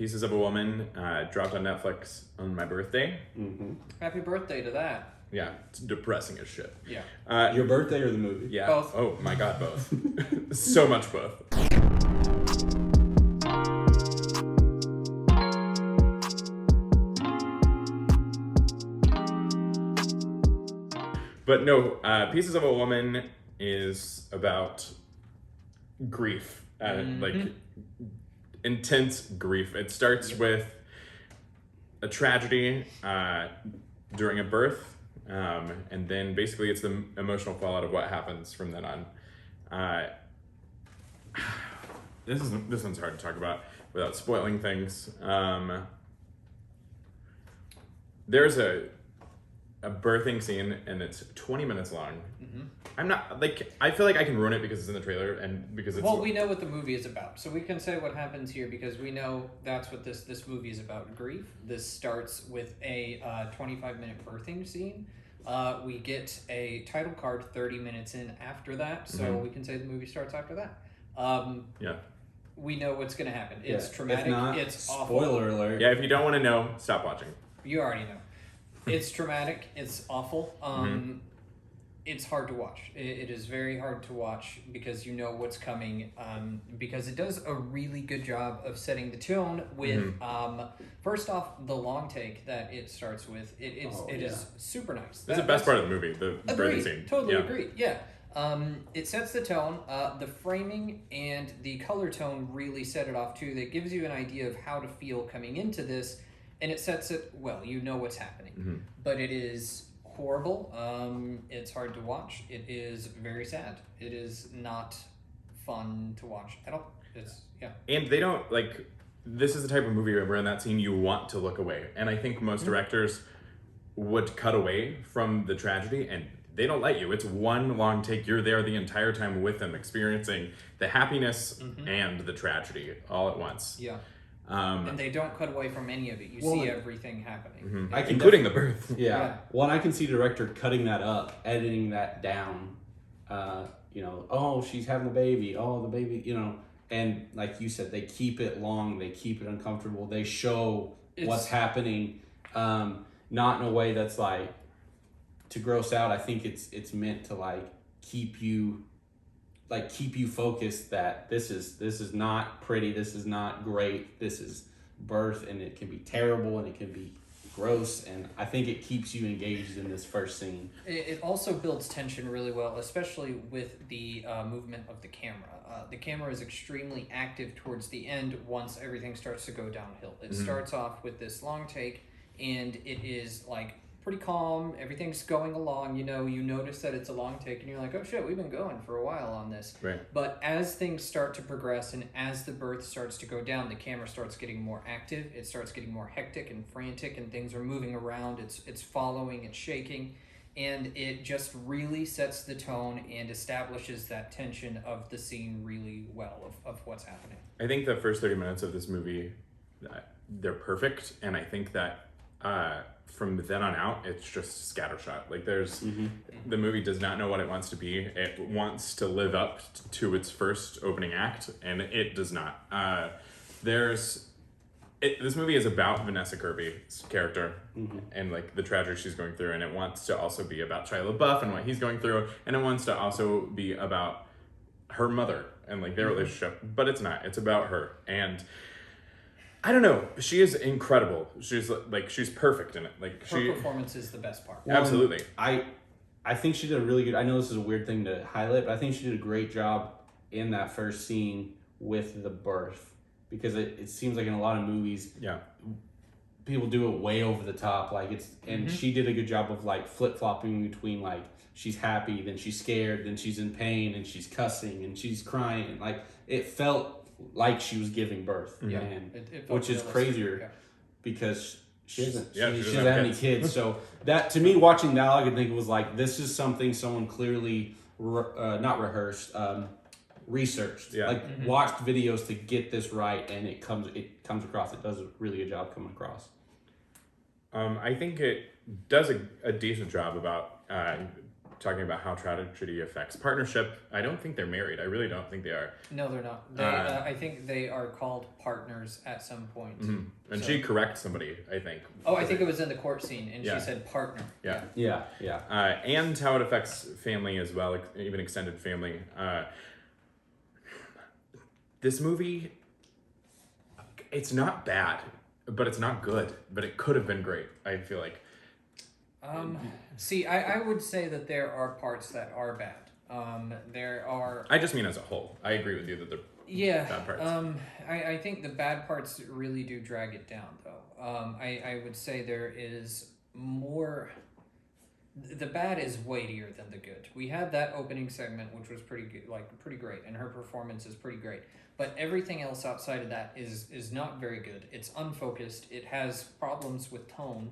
Pieces of a Woman dropped on Netflix on my birthday. Mm-hmm. Happy birthday to that. Yeah, it's depressing as shit. Yeah. Your birthday or the movie? Yeah. Both. Oh my god, both. So much both. But no, Pieces of a Woman is about grief, like intense grief. It starts with a tragedy during a birth, and then basically it's the emotional fallout of what happens from then on. This one's hard to talk about without spoiling things. There's a birthing scene and it's 20 minutes long. Mm-hmm. I'm not like, I feel like I can ruin it because it's in the trailer and because it's Well, we know what the movie is about, so we can say what happens here because we know that's what this movie is about: grief. This starts with a 25-minute birthing scene. We get a title card 30 minutes in after that, so we can say the movie starts after that. Yeah. We know what's going to happen. It's Yeah. traumatic. If not, It's awful. spoiler alert. Yeah, if you don't want to know, stop watching. You already know. It's traumatic. It's awful. It's hard to watch. It is very hard to watch because you know what's coming. Because it does a really good job of setting the tone with, first off, the long take that it starts with. It is super nice. That's the best part of the movie, the birthing scene. Totally Yeah. agree. Yeah. It sets the tone. The framing and the color tone really set it off too. That gives you an idea of how to feel coming into this, and it sets it well. You know what's happening, but it is horrible. It's hard to watch. It is very sad. It is not fun to watch at all. It's And they don't, like, this is the type of movie where in that scene you want to look away. And I think most directors would cut away from the tragedy and they don't let you. It's one long take. You're there the entire time with them, experiencing the happiness and the tragedy all at once. Yeah. And they don't cut away from any of it. You see everything happening. Including the birth. Yeah. Well, I can see director cutting that up, editing that down. Oh, she's having a baby. Oh, the baby, and like you said, they keep it long. They keep it uncomfortable. They show what's happening, not in a way that's like to gross out. I think it's meant to like keep you focused that this is not pretty, this is not great, this is birth, and it can be terrible and it can be gross, and I think it keeps you engaged in this first scene. It also builds tension really well, especially with the movement of the camera. The camera is extremely active towards the end once everything starts to go downhill. It starts off with this long take, and it is like pretty calm. Everything's going along. You notice that it's a long take, and you're like, oh shit, we've been going for a while on this. Right. But as things start to progress and as the birth starts to go down, the camera starts getting more active. It starts getting more hectic and frantic, and things are moving around. It's following, it's shaking, and it just really sets the tone and establishes that tension of the scene really well of what's happening. I think the first 30 minutes of this movie, they're perfect, and I think that from then on out, it's just scattershot. Like the movie does not know what it wants to be. It wants to live up to its first opening act, and it does not. This movie is about Vanessa Kirby's character and like the tragedy she's going through, and it wants to also be about Shia LaBeouf and what he's going through, and it wants to also be about her mother and like their relationship, but it's not. It's about her, and I don't know. She is incredible. She's perfect in it. Like Her performance is the best part. Absolutely. I think she did a really good. I know this is a weird thing to highlight, but I think she did a great job in that first scene with the birth, because it seems like in a lot of movies, people do it way over the top. Like and she did a good job of like flip flopping between like she's happy, then she's scared, then she's in pain, and she's cussing, and she's crying, and like it felt like she was giving birth, and it which is realistic. crazier because she doesn't have have any kids. So that, to me, watching that, all I could think was like, this is something someone clearly not rehearsed, researched, watched videos to get this right, and it comes across. It does a really good job coming across. I think it does a decent job about talking about how tragedy affects partnership. I don't think they're married. I really don't think they are. No, they're not. They, I think they are called partners at some point. And So- she corrects somebody, I think. Oh, I think it was in the court scene, and Yeah. she said partner. Yeah. Yeah. And how it affects family as well, even extended family. This movie, it's not bad, but it's not good. But it could have been great, I feel like. See, I would say that there are parts that are bad. There are. I just mean as a whole. I agree with you that they're bad parts. I think the bad parts really do drag it down, though. I would say there is more. The bad is weightier than the good. We had that opening segment, which was pretty good, pretty great, and her performance is pretty great. But everything else outside of that is not very good. It's unfocused. It has problems with tone.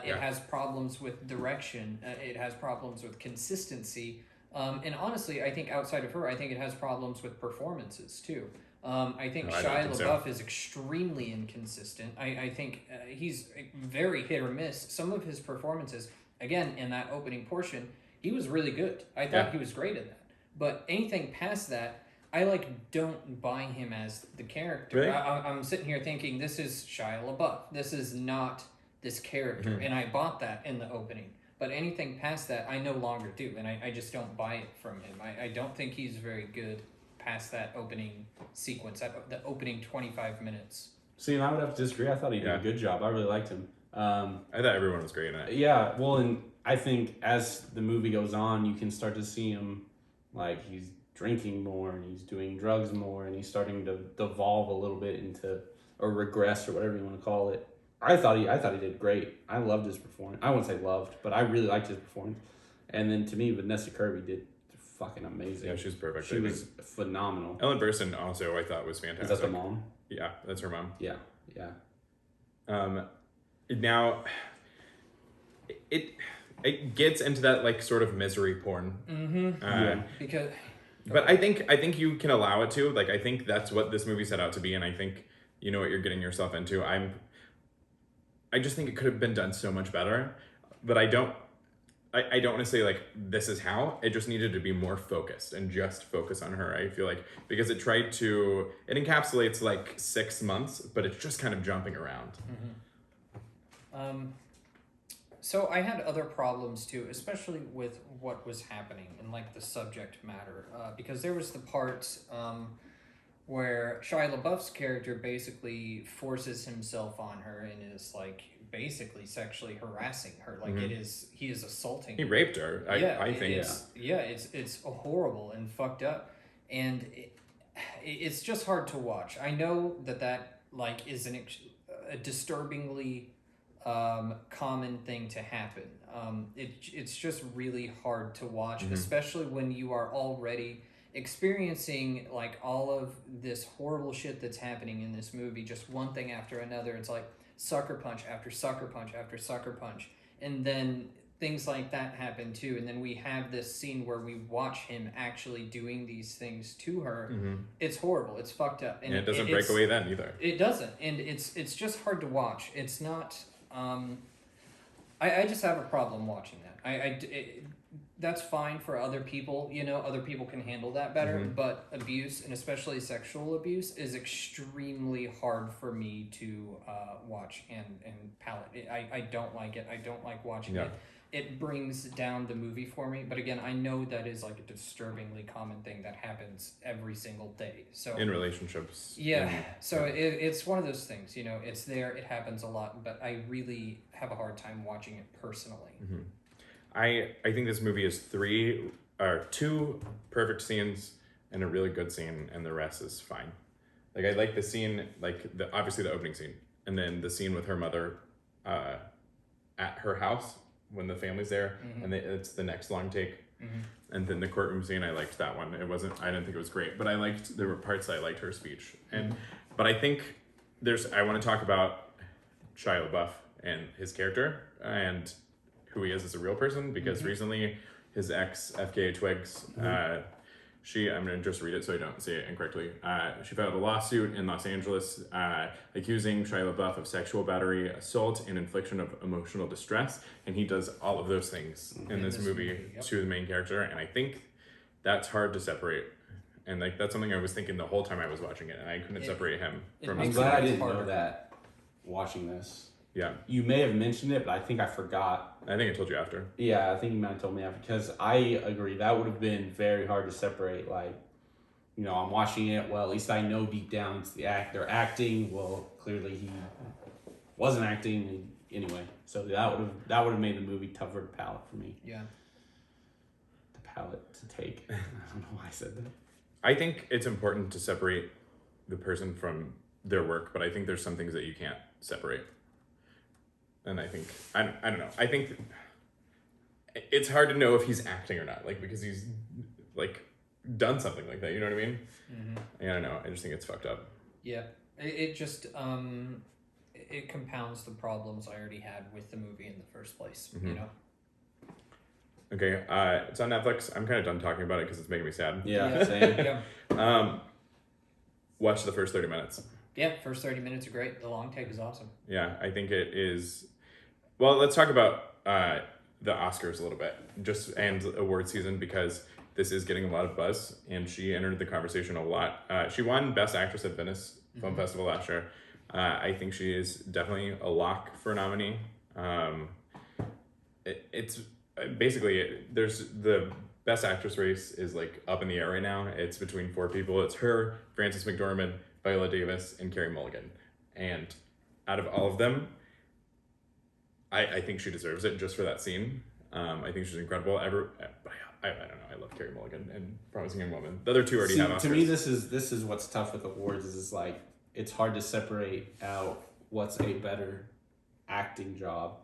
It has problems with direction. It has problems with consistency. And honestly, I think outside of her, I think it has problems with performances too. I think Shia LaBeouf is extremely inconsistent. I think he's very hit or miss. Some of his performances, again, in that opening portion, he was really good. I thought he was great in that. But anything past that, I don't buy him as the character. Really? I'm sitting here thinking this is Shia LaBeouf. This is not this character, and I bought that in the opening. But anything past that, I no longer do, and I just don't buy it from him. I don't think he's very good past that opening sequence, the opening 25 minutes. See, and I would have to disagree. I thought he did a good job. I really liked him. I thought everyone was great in it. Yeah, well, and I think as the movie goes on, you can start to see him, he's drinking more, and he's doing drugs more, and he's starting to devolve a little bit into, or regress, or whatever you want to call it. I thought he did great. I loved his performance. I wouldn't say loved, but I really liked his performance. And then to me, Vanessa Kirby did fucking amazing. Yeah, she was perfect. She was phenomenal. Ellen Burstyn also, I thought, was fantastic. Is that the mom? Yeah, that's her mom. Yeah. Now, it gets into that sort of misery porn. Because, but I think you can allow it to. I think that's what this movie set out to be, and I think you know what you're getting yourself into. I just think it could have been done so much better, but I don't want to say this is how. It just needed to be more focused and just focus on her. I feel because it encapsulates 6 months, but it's just kind of jumping around. So I had other problems too, especially with what was happening and the subject matter, because there was the part where Shia LaBeouf's character basically forces himself on her and is basically sexually harassing her. He is assaulting her. He raped her. I think. It's horrible and fucked up, and it's just hard to watch. I know that is a disturbingly common thing to happen. It's just really hard to watch, especially when you are already experiencing all of this horrible shit that's happening in this movie, just one thing after another. It's sucker punch after sucker punch after sucker punch, and then things like that happen too, and then we have this scene where we watch him actually doing these things to her. It's horrible, it's fucked up, and it doesn't break away then either. It doesn't, and it's just hard to watch. It's not I just have a problem watching that. That's fine for other people, other people can handle that better, but abuse, and especially sexual abuse, is extremely hard for me to watch and palate. I don't like it. I don't like watching it. It brings down the movie for me, but again, I know that is a disturbingly common thing that happens every single day. So in relationships. It's one of those things, it's there, it happens a lot, but I really have a hard time watching it personally. I think this movie is 2 perfect scenes and a really good scene, and the rest is fine. I like the scene, obviously the opening scene, and then the scene with her mother at her house when the family's there, and it's the next long take. And then the courtroom scene, I liked that one. I didn't think it was great, but there were parts I liked her speech. But I think I want to talk about Shia LaBeouf and his character and who he is as a real person, because recently his ex, FKA Twigs, I'm going to just read it so I don't say it incorrectly. She filed a lawsuit in Los Angeles accusing Shia LaBeouf of sexual battery, assault, and infliction of emotional distress. And he does all of those things in this movie yep. to the main character. And I think that's hard to separate. And like that's something I was thinking the whole time I was watching it, and I couldn't separate him from I'm his glad I feelings. didn't know that watching this. Yeah, You may have mentioned it, but I think I forgot. I think I told you after. Yeah, I think you might have told me that because I agree that would have been very hard to separate. Like, you know, I'm watching it. Well, at least I know deep down it's the act. They're acting. Well, clearly he wasn't acting anyway. So that would have made the movie tougher to palate for me. Yeah. The palate to take. I don't know why I said that. I think it's important to separate the person from their work, but I think there's some things that you can't separate. And I think I don't know. I think it's hard to know if he's acting or not, like because he's like done something like that. You know what I mean? Mm-hmm. I don't know. I just think it's fucked up. Yeah. It just it compounds the problems I already had with the movie in the first place. Mm-hmm. You know. Okay, it's on Netflix. I'm kind of done talking about it because it's making me sad. Yeah, same. Yeah. Watch the first 30 minutes. Yeah. First 30 minutes are great. The long take is awesome. Yeah, I think it is. Well, let's talk about the Oscars a little bit, and award season, because this is getting a lot of buzz, and she entered the conversation a lot. She won Best Actress at Venice Film Festival last year. I think she is definitely a lock for a nominee. It's basically there's the Best Actress race is like up in the air right now. It's between 4 people. It's her, Frances McDormand, Viola Davis, and Carey Mulligan. And out of all of them, I think she deserves it just for that scene. I think she's incredible. I don't know. I love Carey Mulligan and Promising Young Woman. The other two already have Oscars. To me, this is what's tough with awards. Is like it's hard to separate out what's a better acting job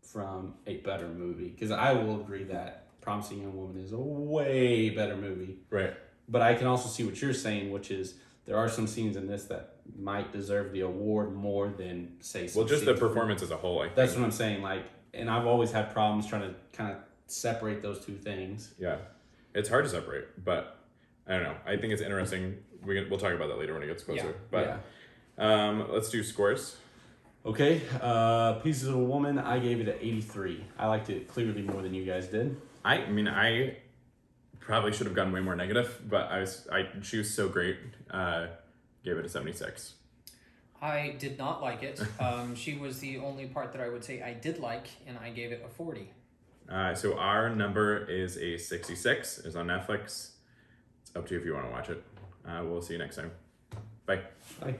from a better movie. Because I will agree that Promising Young Woman is a way better movie. Right. But I can also see what you're saying, which is there are some scenes in this that might deserve the award more than say. Some Well, just the scenes performance as a whole. I think. That's what I'm saying. Like, and I've always had problems trying to kind of separate those two things. Yeah, it's hard to separate, but I don't know. I think it's interesting. We'll talk about that later when it gets closer. Yeah. But let's do scores. Okay, Pieces of a Woman, I gave it an 83. I liked it clearly more than you guys did. I mean, I probably should have gone way more negative, but she was so great. Gave it a 76. I did not like it. She was the only part that I would say I did like, and I gave it a 40. So our number is a 66. It's on Netflix. It's up to you if you want to watch it. We'll see you next time. Bye. Bye.